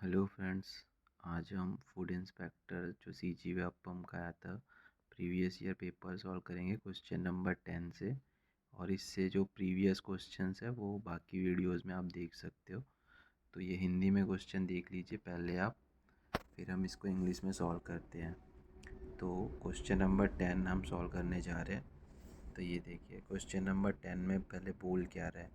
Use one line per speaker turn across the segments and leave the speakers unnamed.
Hello friends. आज हम food inspector जो सीजी व्यापम का आया था प्रीवियस ईयर पेपर सॉल्व करेंगे क्वेश्चन नंबर 10 से। और इससे जो प्रीवियस क्वेश्चंस है वो बाकी वीडियोस में आप देख सकते हो। तो ये हिंदी में क्वेश्चन देख लीजिए पहले आप, फिर हम इसको इंग्लिश में सॉल्व करते हैं। तो क्वेश्चन नंबर 10 हम सॉल्व करने जा रहे हैं। तो ये देखिए क्वेश्चन नंबर 10 में पहले बोल क्या रहा है,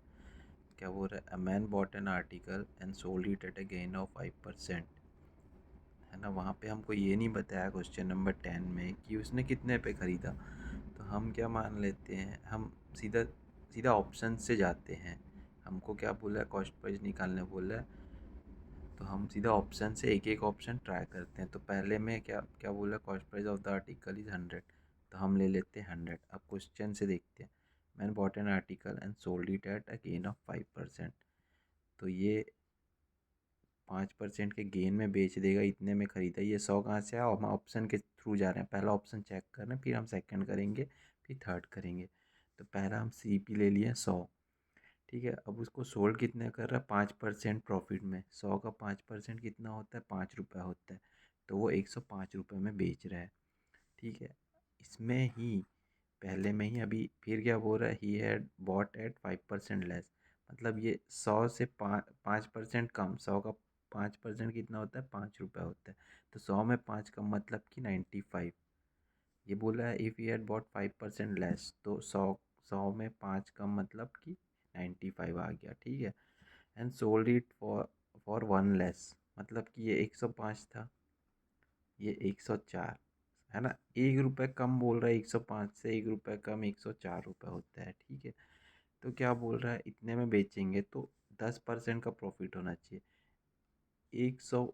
क्या बोल रहा है, a man bot an article and sold it at a gain of 5%। है ना, वहाँ पे हमको ये नहीं बताया क्वेश्चन नंबर 10 में कि उसने कितने पे ख़रीदा। तो हम क्या मान लेते हैं, हम सीधा सीधा ऑप्शन से जाते हैं। हमको क्या बोला है, कॉस्ट प्राइस निकालने बोला है, तो हम सीधा ऑप्शन से एक एक ऑप्शन ट्राई करते हैं। तो पहले में क्या क्या बोला, cost price of the article is 100, तो हम ले लेते हैं 100। अब क्वेश्चन से देखते हैं, मैंने bot an article and sold it at a gain of 5%। तो ये 5% के गेन में बेच देगा, इतने में ख़रीदा। ये 100 कहाँ से आया, हम ऑप्शन के थ्रू जा रहे हैं। पहला ऑप्शन चेक कर रहे हैं, फिर हम सेकंड करेंगे, फिर थर्ड करेंगे। तो पहला हम सी पी ले लिए 100। ठीक है, अब उसको सोल्ड कितने कर रहा है, 5% प्रॉफिट में। 100 का 5% कितना होता है, 5 रुपये होता है। तो वो 105 रुपये में बेच रहा है। ठीक है, इसमें ही पहले में ही अभी फिर क्या बोल रहा है, he had bought at 5% less. मतलब ये 100 से 5% कम। 100 का 5% कितना होता है, 5 रुपये होता है। तो 100 में 5 कम मतलब कि 95। ये बोला है if he had bought 5% less, तो 100 में 5 कम मतलब कि 95 आ गया। ठीक है, and sold it for 1 less, मतलब कि ये 105 था, ये 104। है ना, 1 रुपये कम बोल रहा है। 105 से 1 रुपये कम 104 रुपये होता है। ठीक है, तो क्या बोल रहा है, इतने में बेचेंगे तो 10% का प्रॉफिट होना चाहिए। 100,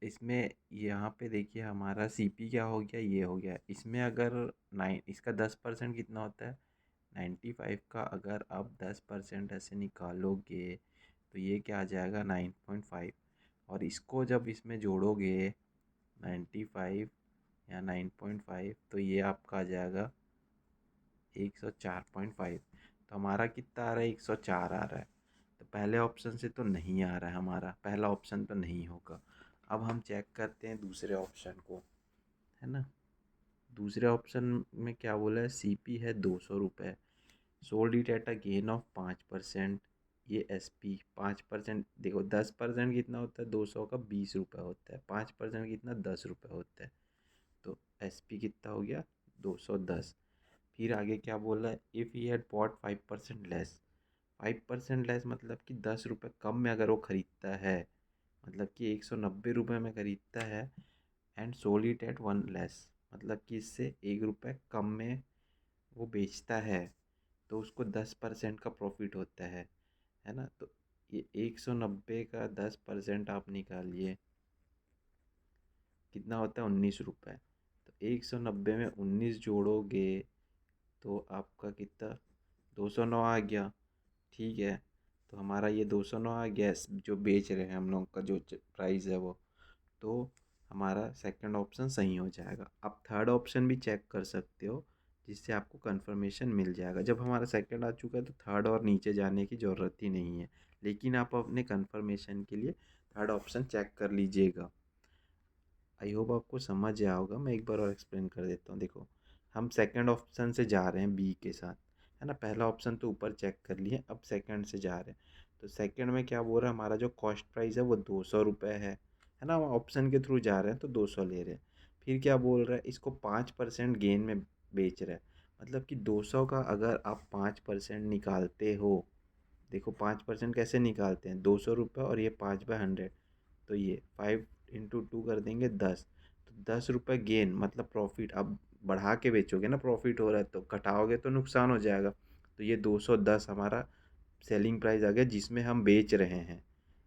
इसमें यहाँ पे देखिए हमारा सीपी क्या हो गया, ये हो गया। इसमें अगर इसका 10% कितना होता है, 95 का अगर आप 10% ऐसे निकालोगे तो ये क्या आ जाएगा, 9.5। और इसको जब इसमें जोड़ोगे 95 या 9.5, तो ये आपका आ जाएगा 104.5। तो हमारा कितना आ रहा है, 104 आ रहा है। तो पहले ऑप्शन से तो नहीं आ रहा है, हमारा पहला ऑप्शन तो नहीं होगा। अब हम चेक करते हैं दूसरे ऑप्शन को। है ना, दूसरे ऑप्शन में क्या बोला है, सीपी है 200 रुपये, sold it at a gain of 5%। ये एसपी 5%, देखो 10% कितना होता है, 200 का 20 रुपये होता है। 5% कितना, 10 रुपये होता है। तो एसपी कितना हो गया, 210। फिर आगे क्या बोला है, if he had bought 5% less. 5% less मतलब कि 10 रुपये कम में अगर वो ख़रीदता है, मतलब कि 190 रुपये में ख़रीदता है, and sold it at 1 less, मतलब कि इससे 1 रुपये कम में वो बेचता है, तो उसको 10% का प्रॉफिट होता है ना। तो ये 190 का 10% आप निकालिए, कितना होता है, 19 रुपये। तो 190 में 19 जोड़ोगे तो आपका कितना, 209 आ गया। ठीक है, तो हमारा ये 209 आ गया, जो बेच रहे हैं हम लोग का जो प्राइस है वो। तो हमारा सेकंड ऑप्शन सही हो जाएगा। आप थर्ड ऑप्शन भी चेक कर सकते हो, जिससे आपको कंफर्मेशन मिल जाएगा। जब हमारा सेकंड आ चुका है तो थर्ड और नीचे जाने की ज़रूरत ही नहीं है। लेकिन आप अपने कंफर्मेशन के लिए थर्ड ऑप्शन चेक कर लीजिएगा। आई होप आपको समझ आया होगा। मैं एक बार और एक्सप्लेन कर देता हूँ। देखो, हम सेकंड ऑप्शन से जा रहे हैं बी के साथ। है ना, पहला ऑप्शन तो ऊपर चेक कर लिए, अब सेकंड से जा रहे हैं। तो सेकंड में क्या बोल रहा है, हमारा जो कॉस्ट प्राइस है वो 200 रुपये है ना, हम ऑप्शन के थ्रू जा रहे हैं तो 200 ले रहे हैं। फिर क्या बोल रहा है, इसको 5% गेन में बेच रहा है। मतलब कि 200 का अगर आप 5% निकालते हो, देखो 5% कैसे निकालते हैं, 200 रुपये और ये 5/100, तो ये 5 × 2 कर देंगे 10। तो 10 रुपये गेन मतलब प्रॉफिट। अब बढ़ा के बेचोगे ना, प्रॉफिट हो रहा है, तो घटाओगे तो नुकसान हो जाएगा। तो ये 210 हमारा सेलिंग प्राइस आ गया जिसमें हम बेच रहे हैं।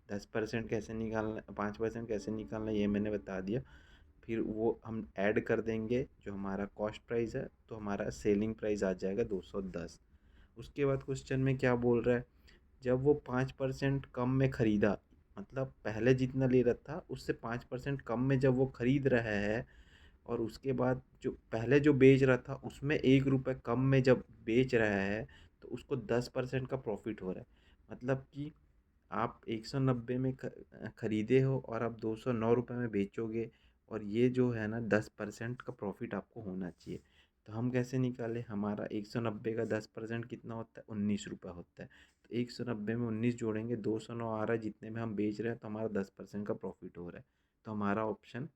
10% कैसे निकालना, 5% कैसे निकालना, ये मैंने बता दिया। फिर वो हम ऐड कर देंगे जो हमारा कॉस्ट प्राइस है, तो हमारा सेलिंग प्राइस आ जाएगा 210। उसके बाद क्वेश्चन में क्या बोल रहा है, जब वो 5% कम में ख़रीदा, मतलब पहले जितना ले रहा था उससे 5% कम में जब वो ख़रीद रहा है, और उसके बाद जो पहले जो बेच रहा था उसमें 1 रुपये कम में जब बेच रहा है, तो उसको 10% का प्रॉफिट हो रहा है। मतलब कि आप 190 में खरीदे हो और आप 209 रुपये में बेचोगे, और ये जो है ना 10% का प्रॉफिट आपको होना चाहिए। तो हम कैसे निकालें? हमारा 190 का 10% कितना होता है? 19 रुपये होता है। तो 190 में 19 जोड़ेंगे, 209 आ रहा है जितने में हम बेच रहे हैं, तो हमारा 10% का प्रॉफिट हो रहा है। तो हमारा ऑप्शन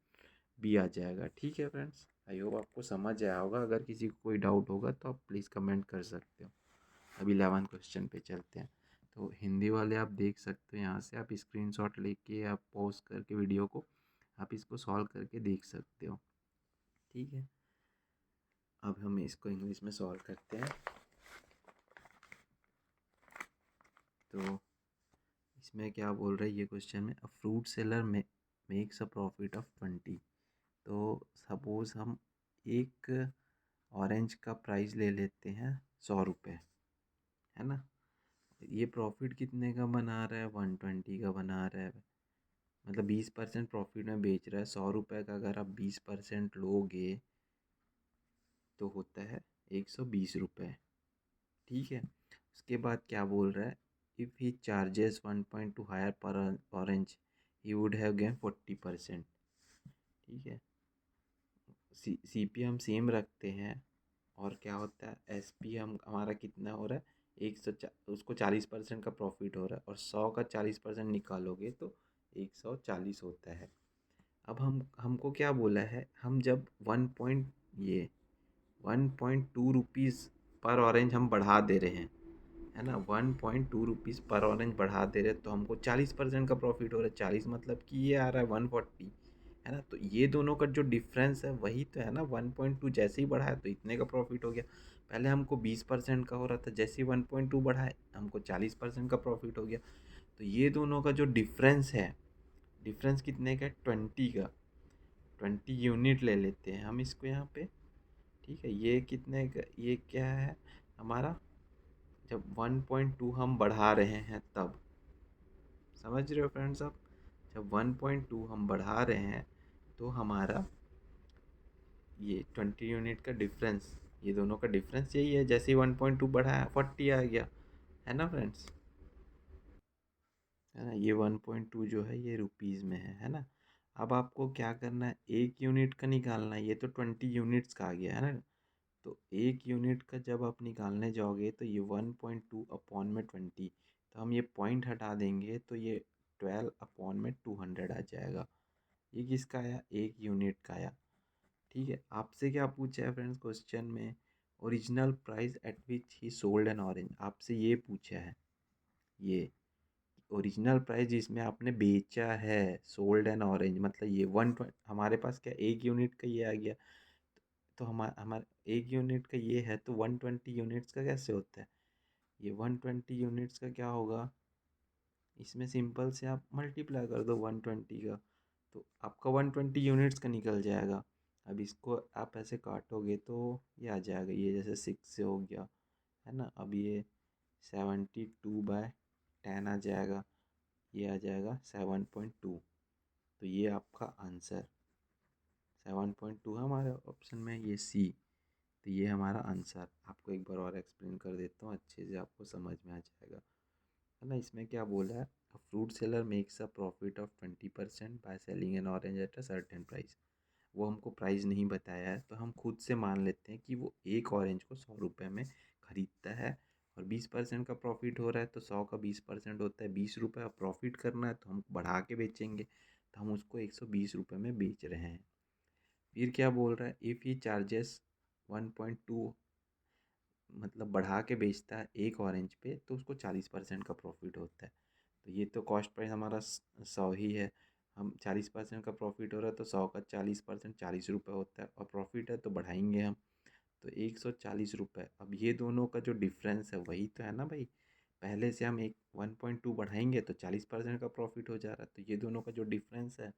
बी आ जाएगा। ठीक है फ्रेंड्स, आई होप आपको समझ आया होगा। अगर किसी को कोई डाउट होगा तो आप प्लीज़ कमेंट कर सकते हो। अभी 11 क्वेश्चन पे चलते हैं। तो हिंदी वाले आप देख सकते हो, यहाँ से आप स्क्रीनशॉट लेके आप पॉज करके वीडियो को आप इसको सॉल्व करके देख सकते हो। ठीक है, अब हम इसको इंग्लिश में सॉल्व करते हैं। तो इसमें क्या बोल रहा है ये क्वेश्चन में, a fruit seller makes a profit of 20। तो सपोज़ हम एक ऑरेंज का प्राइस ले लेते हैं 100 रुपये, है ना। ये प्रॉफिट कितने का बना रहा है? 120 का बना रहा है। मतलब 20% प्रॉफिट में बेच रहा है। 100 रुपये का अगर आप 20% लोगे तो होता है 120 रुपये। ठीक है, उसके बाद क्या बोल रहा है, इफ़ ही चार्जेस 1.2 हायर पर orange he would have gain 40%। ठीक है, सी पी हम सेम रखते हैं, और क्या होता है एस पी हम हमारा कितना हो रहा है, उसको 40% का प्रॉफिट हो रहा है, और 100 का 40% निकालोगे तो 140 होता है। अब हमको क्या बोला है, हम जब 1.2 रुपीज़ पर ऑरेंज हम बढ़ा दे रहे हैं, है ना, 1.2 रुपीज़ पर ऑरेंज बढ़ा दे रहे हैं, तो हमको 40% का प्रॉफिट हो रहा है। 40 मतलब कि ये आ रहा है 140, है ना। तो ये दोनों का जो डिफरेंस है वही तो है ना। 1.2 जैसे ही बढ़ाया तो इतने का प्रॉफिट हो गया। पहले हमको 20% का हो रहा था, जैसे ही 1.2 बढ़ाए हमको 40% का प्रॉफिट हो गया। तो ये दोनों का जो डिफरेंस है, डिफरेंस कितने का है? 20 का। 20 यूनिट ले लेते हैं हम इसको यहाँ पे। ठीक है, ये कितने का, ये क्या है हमारा, जब 1.2 हम बढ़ा रहे हैं तब, समझ रहे हो फ्रेंड्स आप, जब 1.2 हम बढ़ा रहे हैं तो हमारा ये 20 यूनिट का डिफरेंस, ये दोनों का डिफरेंस यही है। जैसे ही 1.2 बढ़ाया 40 आ गया, है ना फ्रेंड्स, है ना। ये 1.2 जो है ये रुपीज़ में है ना। अब आपको क्या करना है, एक यूनिट का निकालना है। ये तो 20 यूनिट्स का आ गया है ना। तो एक यूनिट का जब आप निकालने जाओगे तो ये 1.2 अपॉन में 20, तो हम ये पॉइंट हटा देंगे तो ये 12 अपॉन में 200 आ जाएगा। ये किसका आया? एक यूनिट का आया। ठीक है, आपसे क्या पूछा है फ्रेंड्स क्वेश्चन में, original price at which he sold N orange, आपसे ये पूछा है। ये ओरिजिनल प्राइस जिसमें आपने बेचा है, सोल्ड एन ऑरेंज, मतलब ये हमारे पास क्या एक यूनिट का ये आ गया। तो हमारा हमारा एक यूनिट का ये है, तो 120 यूनिट्स का कैसे होता है? ये 120 यूनिट्स का क्या होगा, इसमें सिंपल से आप मल्टीप्लाई कर दो 120 का, तो आपका 120 यूनिट्स का निकल जाएगा। अब इसको आप ऐसे काटोगे तो ये आ जाएगा, ये जैसे 6 से हो गया, है ना। अब ये 72/10 आ जाएगा, ये आ जाएगा 7.2। तो ये आपका आंसर 7.2 है हमारे ऑप्शन में, ये सी। तो ये हमारा आंसर, आपको एक बार और एक्सप्लेन कर देता हूँ, अच्छे से आपको समझ में आ जाएगा, है ना। इसमें क्या बोला है, a fruit seller makes a profit of 20% by selling N orange at a certain price. वो हमको प्राइस नहीं बताया है, तो हम खुद से मान लेते हैं कि वो एक ऑरेंज को 100 रुपये में ख़रीदता है, और 20% का प्रॉफिट हो रहा है, तो 100 का 20% होता है 20 रुपये। अब प्रॉफिट करना है तो हम बढ़ा के बेचेंगे, तो हम उसको 120 रुपये में बेच रहे हैं। फिर क्या बोल रहा है, इफ़ ही चार्जेस 1.2, मतलब बढ़ा के बेचता है एक ऑरेंज पे, तो उसको 40% का प्रॉफिट होता है। तो ये तो कॉस्ट प्राइस हमारा 100 ही है। हम 40% का प्रॉफिट हो रहा है, तो 100 का 40% 40 रुपये होता है, और प्रॉफिट है तो बढ़ाएंगे हम, तो 140 रुपये। अब ये दोनों का जो डिफरेंस है वही तो है ना भाई। पहले से हम एक 1.2 बढ़ाएंगे तो 40% का प्रॉफिट हो जा रहा है, तो ये दोनों का जो डिफरेंस है,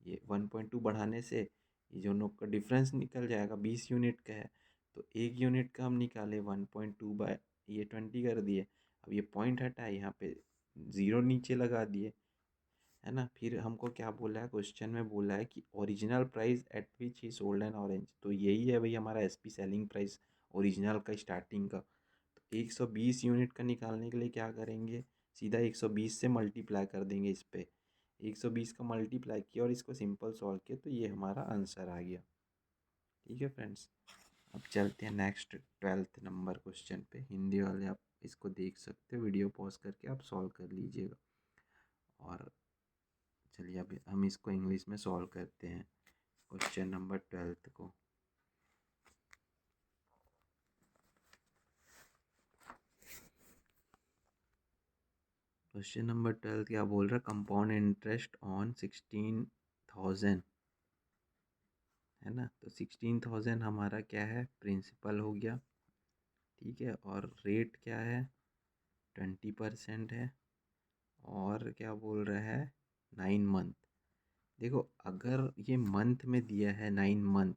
ये 1.2 बढ़ाने से ये दोनों का डिफरेंस निकल जाएगा, 20 यूनिट का है। तो एक यूनिट का हम निकाले 1.2 बाय ये 20 कर दिए। अब ये पॉइंट हटाए, यहाँ पे ज़ीरो नीचे लगा दिए, है ना। फिर हमको क्या बोला है क्वेश्चन में, बोला है कि original price at which he sold N orange, तो यही है भाई हमारा एसपी सेलिंग प्राइस ओरिजिनल का स्टार्टिंग का। तो 120 यूनिट का निकालने के लिए क्या करेंगे, सीधा 120 से मल्टीप्लाई कर देंगे इस पे। 120 का मल्टीप्लाई किया और इसको सिंपल सॉल्व किया तो ये हमारा आंसर आ गया। ठीक है फ्रेंड्स, अब चलते हैं नेक्स्ट 12th नंबर क्वेश्चन पे। हिंदी वाले आप इसको देख सकते हो, वीडियो पॉज करके आप सॉल्व कर लीजिएगा। और चलिए अभी हम इसको इंग्लिश में सॉल्व करते हैं क्वेश्चन नंबर 12th को। क्वेश्चन नंबर 12 क्या बोल रहा है, कंपाउंड इंटरेस्ट ऑन 16,000 है ना। तो 16,000 हमारा क्या है, प्रिंसिपल हो गया। ठीक है, और रेट क्या है, 20% है। और क्या बोल रहा है, 9 मंथ। देखो अगर ये मंथ में दिया है 9 मंथ,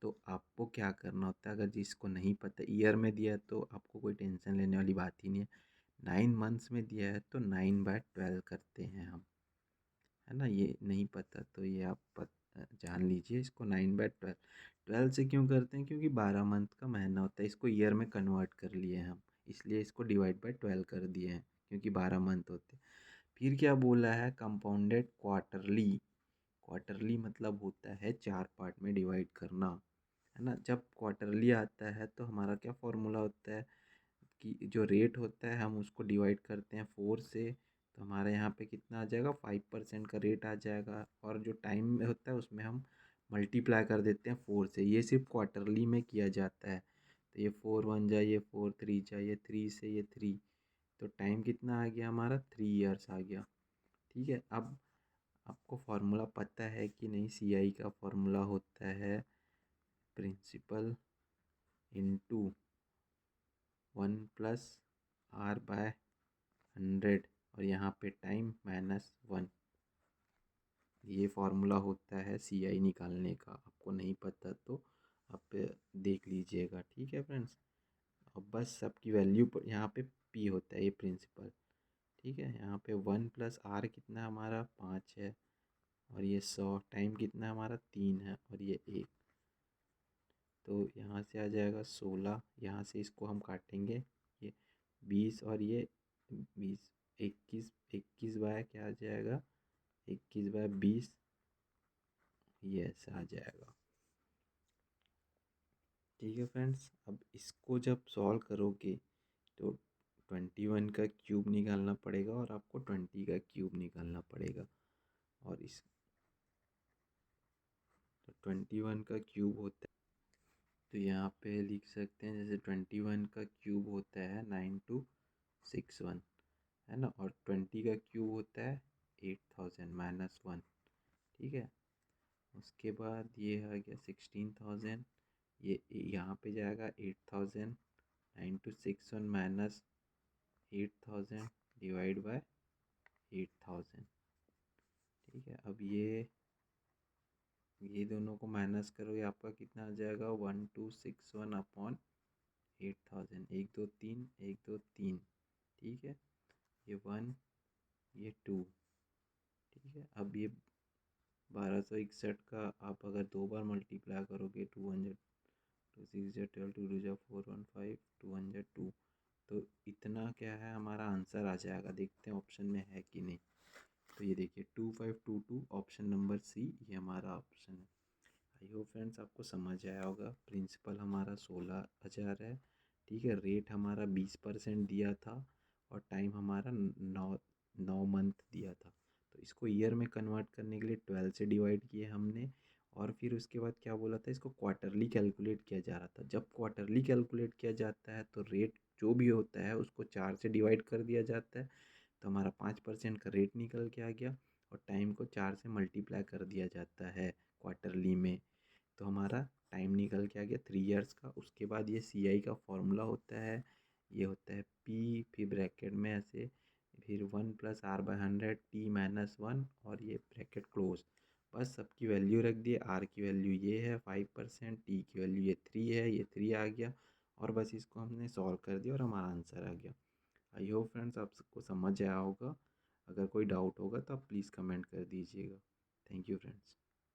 तो आपको क्या करना होता है, अगर जिसको नहीं पता ईयर में दिया है तो आपको कोई टेंशन लेने वाली बात ही नहीं है। 9 मंथ्स में दिया है तो 9/12 करते हैं हम, है ना। ये नहीं पता तो ये आप जान लीजिए इसको, 9/12। 12 से क्यों करते हैं, क्योंकि 12 मंथ का महीना होता है। इसको ईयर में कन्वर्ट कर लिए हैं हम, इसलिए इसको डिवाइड बाय 12 कर दिए हैं, क्योंकि 12 मंथ होते हैं। फिर क्या बोला है, कंपाउंडेड क्वार्टरली। क्वार्टरली मतलब होता है 4 पार्ट में डिवाइड करना, है ना। जब क्वार्टरली आता है तो हमारा क्या फॉर्मूला होता है कि जो रेट होता है हम उसको डिवाइड करते हैं 4 से, तो हमारे यहाँ पे कितना आ जाएगा, 5% का रेट आ जाएगा। और जो टाइम में होता है उसमें हम मल्टीप्लाई कर देते हैं 4 से। ये सिर्फ क्वार्टरली में किया जाता है। तो ये 4 1 जा, ये 4 3 जा, ये 3 से ये 3, तो टाइम कितना आ गया हमारा, 3 इयर्स आ गया। ठीक है, अब आपको फार्मूला पता है कि नहीं, CI का फार्मूला होता है प्रिंसिपल इनटू 1+R/100, और यहाँ पे टाइम -1। ये फार्मूला होता है CI निकालने का। आपको नहीं पता तो आप देख लीजिएगा। ठीक है फ्रेंड्स, अब बस सबकी वैल्यू यहाँ पे P होता है, ये प्रिंसिपल। ठीक है, यहाँ पे 1+R कितना हमारा 5 है, और ये 100, टाइम कितना हमारा 3 है, और ये 1। तो यहाँ से आ जाएगा 16, यहाँ से इसको हम काटेंगे, ये 20, और ये 20, 21, 21 बाय क्या आ जाएगा, 21/20, ये ऐसा आ जाएगा। ठीक है फ्रेंड्स, अब इसको जब सॉल्व करोगे तो 21 का क्यूब निकालना पड़ेगा और आपको 20 का क्यूब निकालना पड़ेगा। और इस तो 21 का क्यूब होता है, तो यहाँ पे लिख सकते हैं जैसे 21 का क्यूब होता है 9261, है ना। और 20 का क्यूब होता है 8000 -1। ठीक है, उसके बाद ये आ गया 16,000, ये यहाँ पे जाएगा 8000, 9261 माइनस 8000 डिवाइड बाय 8000। ठीक है, अब ये दोनों को माइनस करोगे आपका कितना आ जाएगा, 1261/8000। 1 2 3, 1 2 3। ठीक है, ये 1, ये 2। ठीक है, अब ये 1261 का आप अगर 2 बार मल्टीप्लाई करोगे, 200, 2 6 12, 2 2 4 1 5, 202, तो इतना क्या है हमारा आंसर आ जाएगा। देखते हैं ऑप्शन में है कि नहीं। तो ये देखिए 2522, ऑप्शन नंबर सी, ये हमारा ऑप्शन है। आई होप फ्रेंड्स आपको समझ आया होगा। प्रिंसिपल हमारा 16,000 है। ठीक है, रेट हमारा 20% दिया था, और टाइम हमारा 9 मंथ दिया था। तो इसको ईयर में कन्वर्ट करने के लिए 12 से डिवाइड किए हमने। और फिर उसके बाद क्या बोला था, इसको क्वार्टरली कैलकुलेट किया जा रहा था। जब क्वार्टरली कैलकुलेट किया जाता है तो रेट जो भी होता है उसको 4 से डिवाइड कर दिया जाता है, तो हमारा 5% का रेट निकल के आ गया। और टाइम को 4 से मल्टीप्लाई कर दिया जाता है क्वार्टरली में, तो हमारा टाइम निकल के आ गया 3 इयर्स का। उसके बाद ये CI का फॉर्मूला होता है, ये होता है P, फिर ब्रैकेट में ऐसे, फिर 1+R/100, T-1, और ये ब्रैकेट क्लोज। बस सबकी वैल्यू रख दिए। R की वैल्यू ये है 5%, T की वैल्यू ये 3 है, ये 3 आ गया। और बस इसको हमने सॉल्व कर दिया और हमारा आंसर आ गया। आई होप फ्रेंड्स आप सबको समझ आया होगा। अगर कोई डाउट होगा तो आप प्लीज़ कमेंट कर दीजिएगा। Thank you friends.